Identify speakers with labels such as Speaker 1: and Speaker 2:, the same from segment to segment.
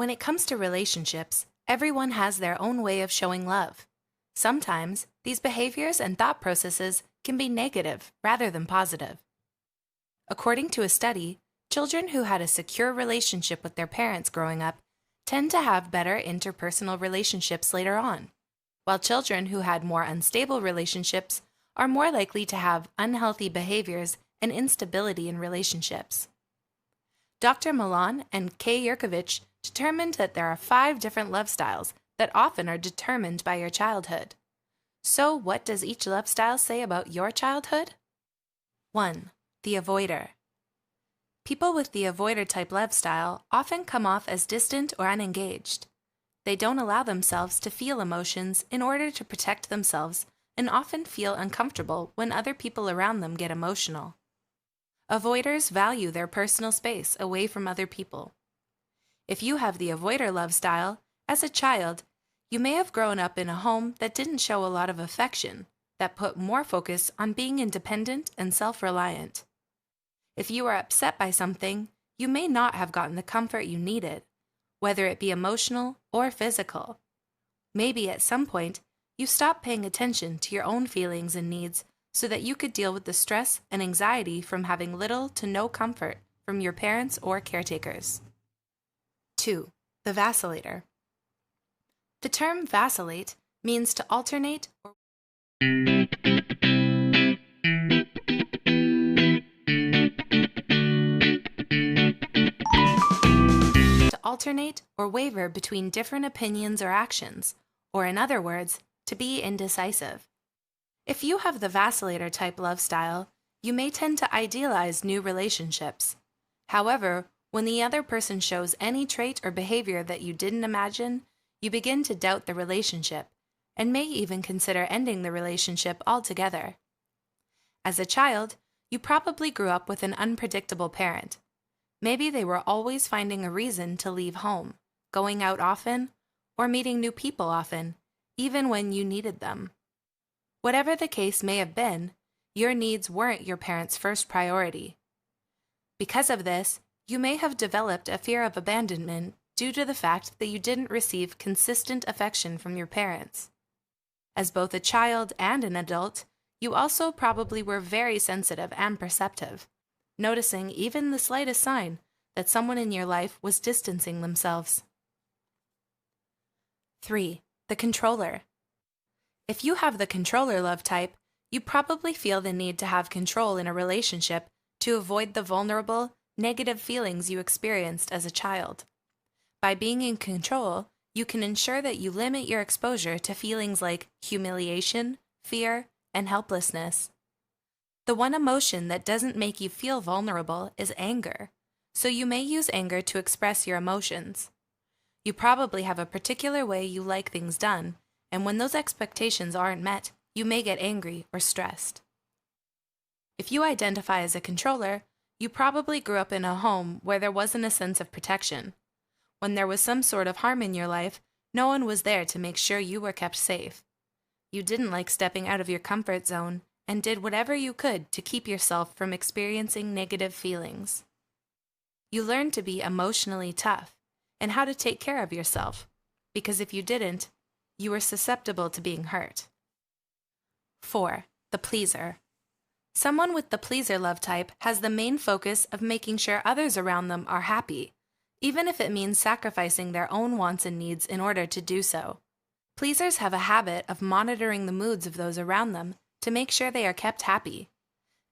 Speaker 1: When it comes to relationships, everyone has their own way of showing love. Sometimes, these behaviors and thought processes can be negative rather than positive. According to a study, children who had a secure relationship with their parents growing up tend to have better interpersonal relationships later on, while children who had more unstable relationships are more likely to have unhealthy behaviors and instability in relationships. Dr. Milan and K. Yurkovich determined that there are 5 different love styles that often are determined by your childhood. So what does each love style say about your childhood? 1. The avoider. People with the avoider type love style often come off as distant or unengaged. They don't allow themselves to feel emotions in order to protect themselves and often feel uncomfortable when other people around them get emotional. Avoiders value their personal space away from other people. If you have the avoider love style, as a child, you may have grown up in a home that didn't show a lot of affection, that put more focus on being independent and self-reliant. If you are upset by something, you may not have gotten the comfort you needed, whether it be emotional or physical. Maybe at some point, you stopped paying attention to your own feelings and needs so that you could deal with the stress and anxiety from having little to no comfort from your parents or caretakers. 2. The vacillator. The term vacillate means to alternate or waver between different opinions or actions, or in other words, to be indecisive. If you have the vacillator type love style, you may tend to idealize new relationships. However, when the other person shows any trait or behavior that you didn't imagine, you begin to doubt the relationship, and may even consider ending the relationship altogether. As a child, you probably grew up with an unpredictable parent. Maybe they were always finding a reason to leave home, going out often, or meeting new people often, even when you needed them. Whatever the case may have been, your needs weren't your parents' first priority. Because of this, you may have developed a fear of abandonment due to the fact that you didn't receive consistent affection from your parents. As both a child and an adult, you also probably were very sensitive and perceptive, noticing even the slightest sign that someone in your life was distancing themselves. 3. The controller. If you have the controller love type, you probably feel the need to have control in a relationship to avoid the vulnerable, negative feelings you experienced as a child. By being in control, you can ensure that you limit your exposure to feelings like humiliation, fear, and helplessness. The one emotion that doesn't make you feel vulnerable is anger, so you may use anger to express your emotions. You probably have a particular way you like things done, and when those expectations aren't met, you may get angry or stressed. If you identify as a controller, you probably grew up in a home where there wasn't a sense of protection. When there was some sort of harm in your life, no one was there to make sure you were kept safe. You didn't like stepping out of your comfort zone and did whatever you could to keep yourself from experiencing negative feelings. You learned to be emotionally tough and how to take care of yourself, because if you didn't, you were susceptible to being hurt. 4. The pleaser. Someone with the pleaser love type has the main focus of making sure others around them are happy, even if it means sacrificing their own wants and needs in order to do so. Pleasers have a habit of monitoring the moods of those around them to make sure they are kept happy.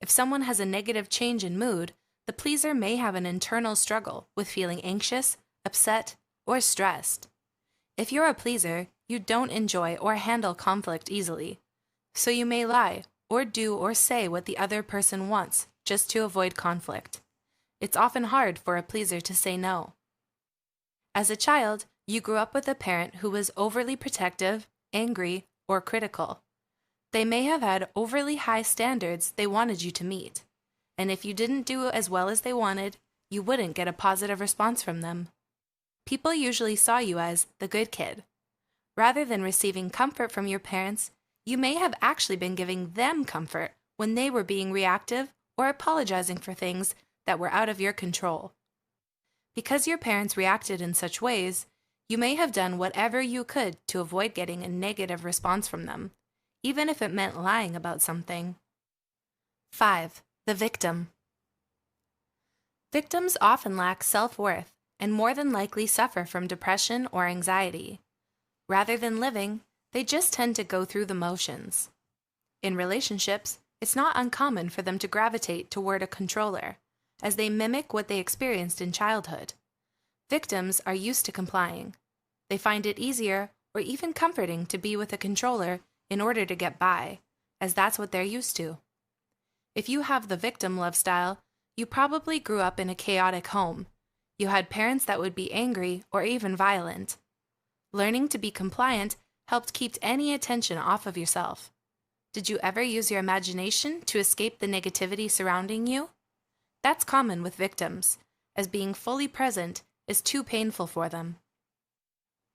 Speaker 1: If someone has a negative change in mood, the pleaser may have an internal struggle with feeling anxious, upset, or stressed. If you're a pleaser, you don't enjoy or handle conflict easily, so you may lie or do or say what the other person wants just to avoid conflict. It's often hard for a pleaser to say no. As a child, you grew up with a parent who was overly protective, angry, or critical. They may have had overly high standards they wanted you to meet, and if you didn't do as well as they wanted, you wouldn't get a positive response from them. People usually saw you as the good kid. Rather than receiving comfort from your parents, you may have actually been giving them comfort when they were being reactive or apologizing for things that were out of your control. Because your parents reacted in such ways, you may have done whatever you could to avoid getting a negative response from them, even if it meant lying about something. 5. The victim. Victims often lack self-worth and more than likely suffer from depression or anxiety. Rather than living, they just tend to go through the motions. In relationships, it's not uncommon for them to gravitate toward a controller, as they mimic what they experienced in childhood. Victims are used to complying. They find it easier or even comforting to be with a controller in order to get by, as that's what they're used to. If you have the victim love style, you probably grew up in a chaotic home. You had parents that would be angry or even violent. Learning to be compliant helped keep any attention off of yourself. Did you ever use your imagination to escape the negativity surrounding you? That's common with victims, as being fully present is too painful for them.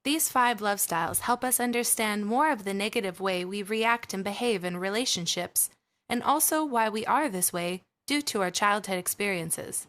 Speaker 1: These 5 love styles help us understand more of the negative way we react and behave in relationships, and also why we are this way due to our childhood experiences.